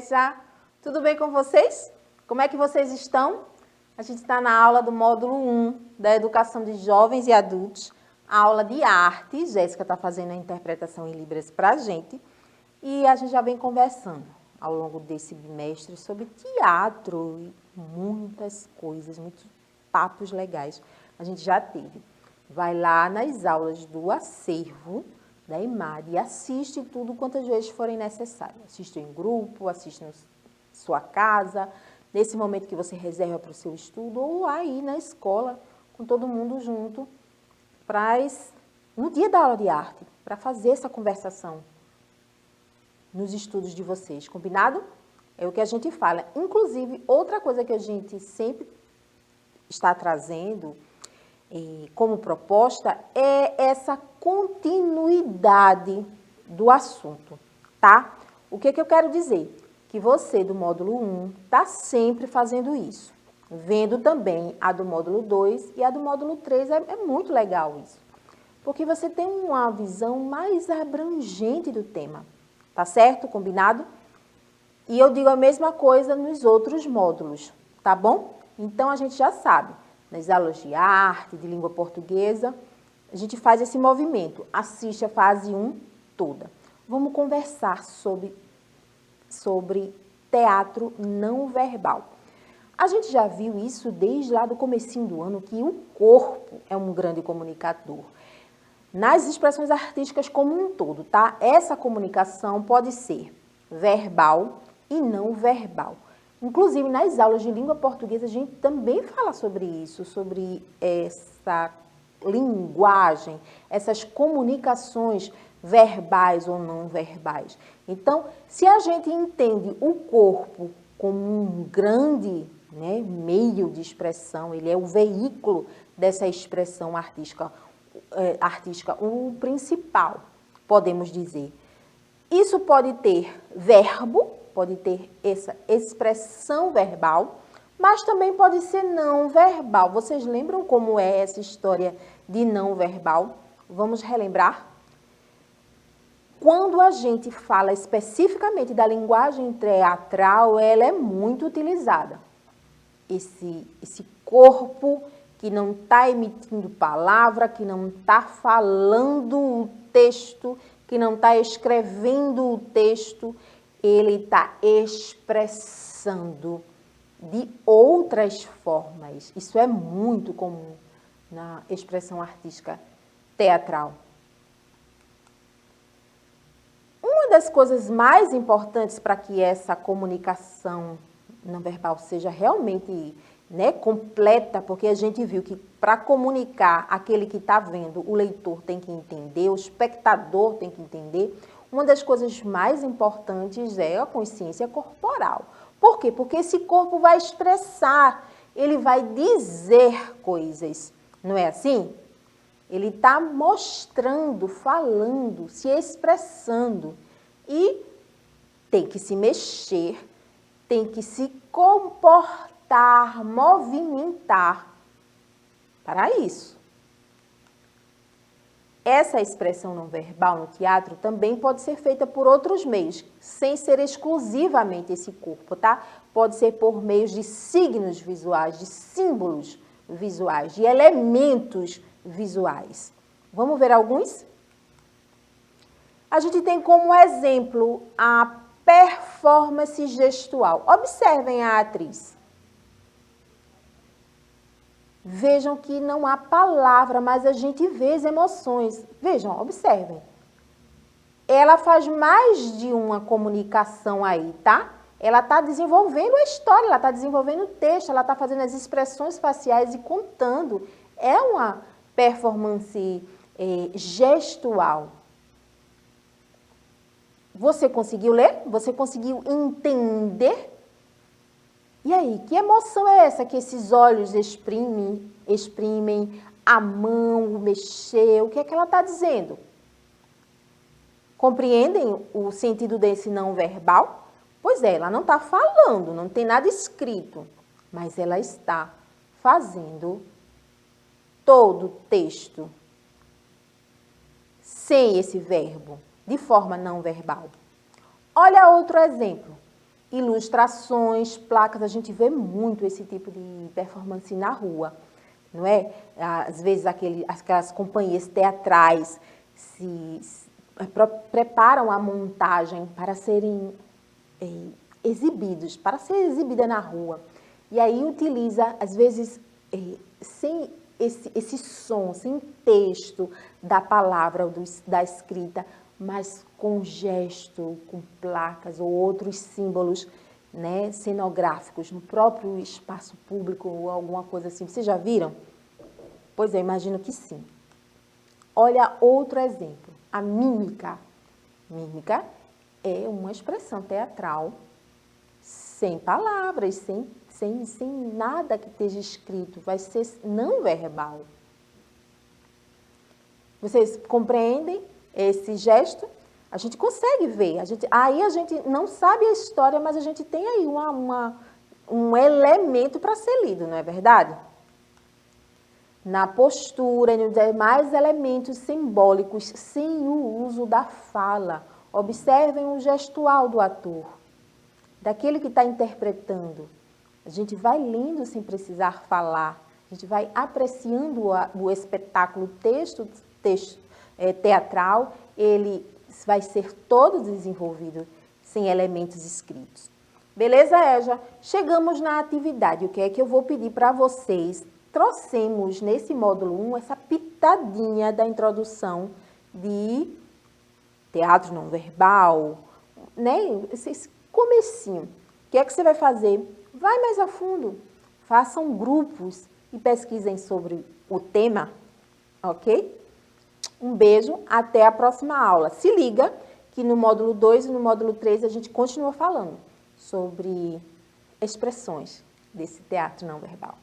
criança! Tudo bem com vocês? Como é que vocês estão? A gente está na aula do módulo 1 da Educação de Jovens e Adultos, a aula de arte. Jéssica está fazendo a interpretação em Libras para a gente. E a gente já vem conversando ao longo desse bimestre sobre teatro e muitas coisas, muitos papos legais a gente já teve. Vai lá nas aulas do acervo da EMAD e assiste tudo quantas vezes forem necessárias. Assiste em grupo, assiste na sua casa, nesse momento que você reserva para o seu estudo, ou aí na escola, com todo mundo junto, no dia da aula de arte, para fazer essa conversação nos estudos de vocês, combinado? É o que a gente fala. Inclusive, outra coisa que a gente sempre está trazendo como proposta é essa continuidade do assunto, tá? O que eu quero dizer? Que você do módulo 1 está sempre fazendo isso. Vendo também a do módulo 2 e a do módulo 3, é muito legal isso. Porque você tem uma visão mais abrangente do tema, tá certo? Combinado? E eu digo a mesma coisa nos outros módulos, tá bom? Então, a gente já sabe, nas aulas de arte, de língua portuguesa, a gente faz esse movimento, assiste a fase 1 toda. Vamos conversar sobre teatro não verbal. A gente já viu isso desde lá do comecinho do ano, que o corpo é um grande comunicador. Nas expressões artísticas como um todo, tá? Essa comunicação pode ser verbal e não verbal. Inclusive, nas aulas de língua portuguesa, a gente também fala sobre isso, sobre essa linguagem, essas comunicações verbais ou não verbais. Então, se a gente entende o corpo como um grande meio de expressão, ele é o veículo dessa expressão artística, o principal, podemos dizer. Isso pode ter verbo, pode ter essa expressão verbal, mas também pode ser não verbal. Vocês lembram como é essa história de não verbal? Vamos relembrar? Quando a gente fala especificamente da linguagem teatral, ela é muito utilizada. Esse corpo que não está emitindo palavra, que não está falando o texto, que não está escrevendo o texto, ele está expressando de outras formas. Isso é muito comum na expressão artística teatral. Uma das coisas mais importantes para que essa comunicação não verbal seja realmente completa, porque a gente viu que para comunicar aquele que está vendo, o leitor tem que entender, o espectador tem que entender. Uma das coisas mais importantes é a consciência corporal. Por quê? Porque esse corpo vai expressar, ele vai dizer coisas, não é assim? Ele está mostrando, falando, se expressando e tem que se mexer, tem que se comportar, movimentar para isso. Essa expressão não verbal no teatro também pode ser feita por outros meios, sem ser exclusivamente esse corpo, tá? Pode ser por meios de signos visuais, de símbolos visuais, de elementos visuais. Vamos ver alguns? A gente tem como exemplo a performance gestual. Observem a atriz. Vejam que não há palavra, mas a gente vê as emoções. Vejam, observem. Ela faz mais de uma comunicação aí, tá? Ela está desenvolvendo a história, ela está desenvolvendo o texto, ela está fazendo as expressões faciais e contando. É uma performance gestual. Você conseguiu ler? Você conseguiu entender? E aí, que emoção é essa que esses olhos exprimem, a mão, o mexer, o que é que ela está dizendo? Compreendem o sentido desse não verbal? Pois é, ela não está falando, não tem nada escrito, mas ela está fazendo todo o texto sem esse verbo, de forma não verbal. Olha outro exemplo. ilustrações, placas, a gente vê muito esse tipo de performance na rua, não é? Às vezes aquelas companhias teatrais preparam a montagem para serem exibidos, para ser exibida na rua. E aí utiliza, às vezes, sem esse som, sem texto da palavra, da escrita, mas com gesto, com placas ou outros símbolos, né, cenográficos no próprio espaço público ou alguma coisa assim. Vocês já viram? Pois eu imagino que sim. Olha outro exemplo, a mímica. Mímica é uma expressão teatral sem palavras, sem nada que esteja escrito, vai ser não verbal. Vocês compreendem esse gesto? A gente consegue ver, aí a gente não sabe a história, mas a gente tem aí um elemento para ser lido, não é verdade? Na postura e nos demais elementos simbólicos, sem o uso da fala. Observem o gestual do ator, daquele que está interpretando. A gente vai lendo sem precisar falar, a gente vai apreciando o espetáculo teatral, ele vai ser todo desenvolvido sem elementos escritos. Beleza, Eja? Chegamos na atividade. O que é que eu vou pedir para vocês? Trouxemos nesse módulo 1 essa pitadinha da introdução de teatro não verbal, né? Esse comecinho. O que é que você vai fazer? Vai mais a fundo. Façam grupos e pesquisem sobre o tema, ok? Um beijo, até a próxima aula. Se liga que no módulo 2 e no módulo 3 a gente continua falando sobre expressões desse teatro não verbal.